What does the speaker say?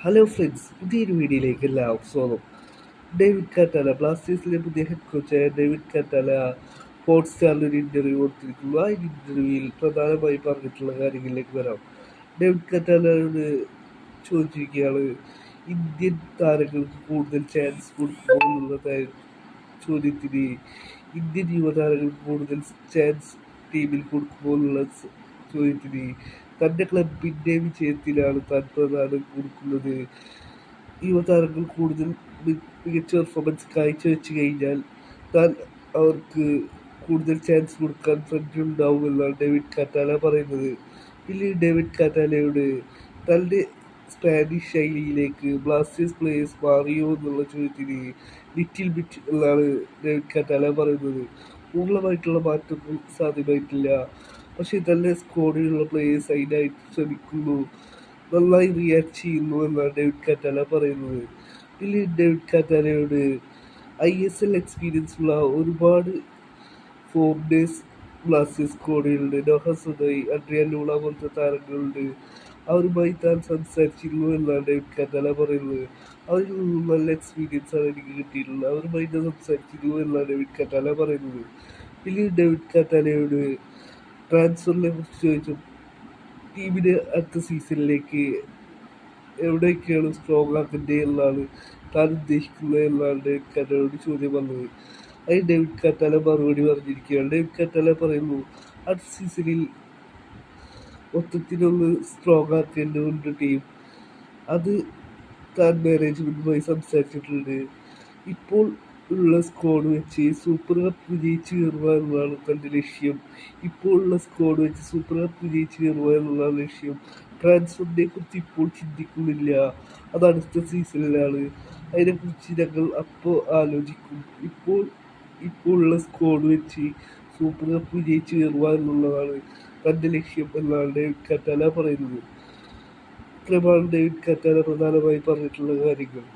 Hello friends, പുതിയൊരു വീഡിയോയിലേക്ക് എല്ലാവർക്കും സ്വാഗതം. ഡേവിഡ് കാറ്റാല, ബ്ലാസ്റ്റേഴ്സിലെ പുതിയ ഹെഡ് കോച്ചായ ഡേവിഡ് കാറ്റാല ഹോട്ട്സ്റ്റാറിൽ ഒരു ഇൻ്റർവ്യൂ കൊടുത്തിരിക്കുന്നു. ആ ഇൻ്റർവ്യൂവിൽ പ്രധാനമായി പറഞ്ഞിട്ടുള്ള കാര്യങ്ങളിലേക്ക് വരാം. ഡേവിഡ് കാറ്റാലയോട് ചോദിച്ചിരിക്കുകയാണ്, ഇന്ത്യൻ താരങ്ങൾക്ക് കൂടുതൽ ചാൻസ് കൊടുക്കുമോ എന്നുള്ള ചോദ്യത്തിന്, ഇന്ത്യൻ യുവതാരങ്ങൾക്ക് കൂടുതൽ ചാൻസ് ടീമിൽ കൊടുക്കുമോ എന്നുള്ള ചോദ്യത്തിന് തൻ്റെ ക്ലബിൻ്റെ വിജയത്തിലാണ് താൻ പ്രധാനം കൊടുക്കുന്നത്. യുവതാരങ്ങൾ കൂടുതൽ മികച്ച പെർഫോമൻസ് കാഴ്ചവെച്ച് കഴിഞ്ഞാൽ താൻ അവർക്ക് കൂടുതൽ ചാൻസ് കൊടുക്കാൻ ശ്രദ്ധയുണ്ടാവുമെന്നാണ് ഡേവിഡ് കാറ്റാല പറയുന്നത്. പിന്നീട് ഡേവിഡ് കാറ്റാലയോട് തൻ്റെ സ്പാനിഷ് ശൈലിയിലേക്ക് ബ്ലാസ്റ്റേഴ്സ് പ്ലേയേഴ്സ് മാറിയോ എന്നുള്ള ചോദ്യത്തിന് ലിറ്റിൽ ബിറ്റ് എന്നാണ് ഡേവിഡ് കാറ്റാല പറയുന്നത്. പൂർണ്ണമായിട്ടുള്ള മാറ്റങ്ങൾ സാധ്യമായിട്ടില്ല, പക്ഷേ തൻ്റെ സ്ക്വാഡിലുള്ള പ്ലേയേഴ്സ് അതിനായിട്ട് ശ്രമിക്കുന്നു, നന്നായി റിയാക്ട് ചെയ്യുന്നു എന്നാണ് ഡേവിഡ് കാറ്റാല പറയുന്നത്. ഇതിൽ ഡേവിഡ് കാറ്റാലയോട് ISL എക്സ്പീരിയൻസ് ഉള്ള ഒരുപാട് ഫോറിനേഴ്സ് ബ്ലാസ്റ്റേഴ്സ് സ്ക്വാഡിലുണ്ട്. നോഹ സദായി, അഡ്രിയാൻ ലൂണ പോലത്തെ താരങ്ങളുണ്ട്. അവരുമായി താൻ സംസാരിച്ചിരുന്നു എന്നാണ് ഡേവിഡ് കാറ്റാല പറയുന്നത്. അവരിൽ നിന്നും നല്ല എക്സ്പീരിയൻസ് ആണ് എനിക്ക് കിട്ടിയിട്ടുള്ളത്, അവരുമായി ഞാൻ സംസാരിച്ചിരുന്നു എന്നാണ് ഡേവിഡ് കാറ്റാല പറയുന്നത്. പിന്നീട് ഡേവിഡ് കാറ്റാലയോട് ട്രാൻസ്ഫറിനെ കുറിച്ച് ചോദിച്ചു. ടീമിന് അടുത്ത സീസണിലേക്ക് എവിടെയൊക്കെയാണ് സ്ട്രോങ് ആക്കേണ്ടത് എന്നാണ് താൻ ഉദ്ദേശിക്കുന്നത് എന്നാണ് ഡേവിഡ് കാറ്റാലയോട് ചോദ്യം വന്നത്. അതിന് ഡേവിഡ് കാറ്റാല മറുപടി പറഞ്ഞിരിക്കുകയാണ്. ഡേവിഡ് കാറ്റാല പറയുന്നു, അടുത്ത സീസണിൽ മൊത്തത്തിലൊന്ന് സ്ട്രോങ് ആക്കേണ്ടതുണ്ട് ടീം. അത് താൻ മാനേജ്മെൻറ്റുമായി സംസാരിച്ചിട്ടുണ്ട്. ഇപ്പോൾ ഉള്ള സ്ക്വാഡ് വെച്ച് സൂപ്പർ കപ്പ് വിജയിച്ച് കയറുക എന്നതാണ് തൻ്റെ ലക്ഷ്യം. ഇപ്പോൾ ഉള്ള സ്ക്വാഡ് വെച്ച് സൂപ്പർ കപ്പ് വിജയിച്ച് കയറുക എന്നുള്ളതാണ് ലക്ഷ്യം. ട്രാൻസ്ഫറിനെ കുറിച്ച് ഇപ്പോൾ ചിന്തിക്കുന്നില്ല, അത് അടുത്ത സീസണിലാണ്. അതിനെക്കുറിച്ച് ഞങ്ങൾ അപ്പോൾ ആലോചിക്കും. ഇപ്പോൾ ഉള്ള സ്ക്വാഡ് വെച്ച് സൂപ്പർ കപ്പ് വിജയിച്ച് കയറുക എന്നുള്ളതാണ് തൻ്റെ ലക്ഷ്യം എന്നാണ് ഡേവിഡ് കാറ്റാല പറയുന്നത്. ഇത്രയുമാണ് ഡേവിഡ് കാറ്റാല പ്രധാനമായി പറഞ്ഞിട്ടുള്ള കാര്യങ്ങൾ.